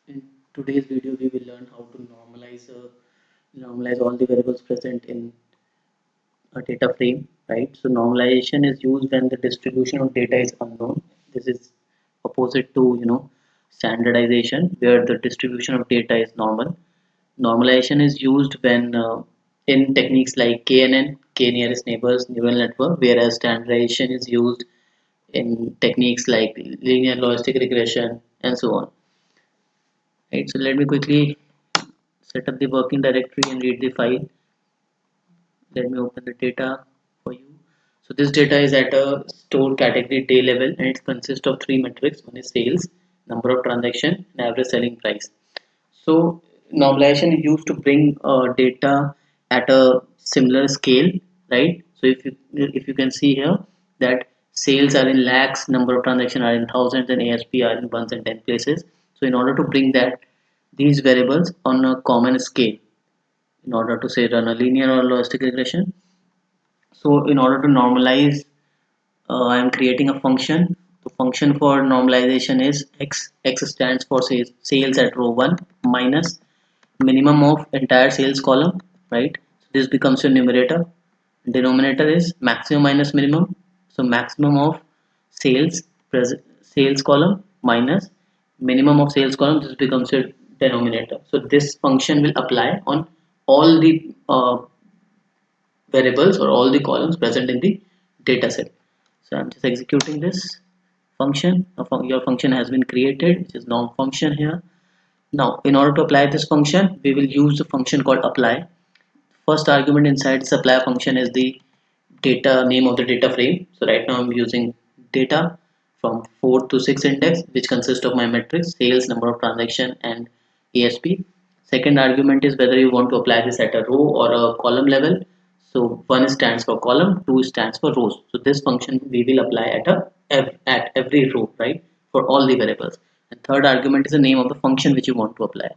In today's video, we will learn how to normalize all the variables present in a data frame, right? So normalization is used when the distribution of data is unknown. This is opposite to standardization, where the distribution of data is normal. Normalization is used when in techniques like KNN, K nearest neighbors neural network, whereas standardization is used in techniques like linear logistic regression and so on. Right, so let me quickly set up the working directory and read the file. Let me open the data for you. So this data is at a store category day level and it consists of three metrics. One is sales, number of transaction, and average selling price. So normalization is used to bring data at a similar scale, right? So if you can see here that sales are in lakhs, number of transactions are in thousands, and ASP are in ones and ten places. So in order to bring that these variables on a common scale, in order to say run a linear or logistic regression. So in order to normalize, I am creating a function. The function for normalization is x. X stands for sales at row 1 minus minimum of entire sales column, right? So this becomes your numerator. Denominator is maximum minus minimum. So maximum of sales sales column minus minimum of sales column. This becomes your denominator. So this function will apply on all the variables or all the columns present in the data set. So I'm just executing this function. Your function has been created, which is norm function here. Now, in order to apply this function, we will use the function called apply. First argument inside this apply function is the data name of the data frame. So right now I'm using data from 4 to 6 index, which consists of my metrics, sales, number of transaction, and ASP. Second argument is whether you want to apply this at a row or a column level. So one stands for column, two stands for rows. So this function we will apply at every row, right, for all the variables. And third argument is the name of the function which you want to apply,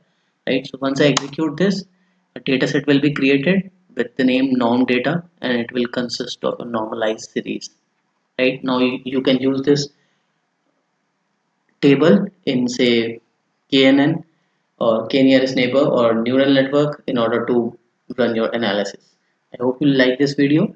right? So once I execute this, a data set will be created with the name norm data, and it will consist of a normalized series. Right now, you can use this table in say KNN or K nearest neighbor or neural network in order to run your analysis. I hope you like this video.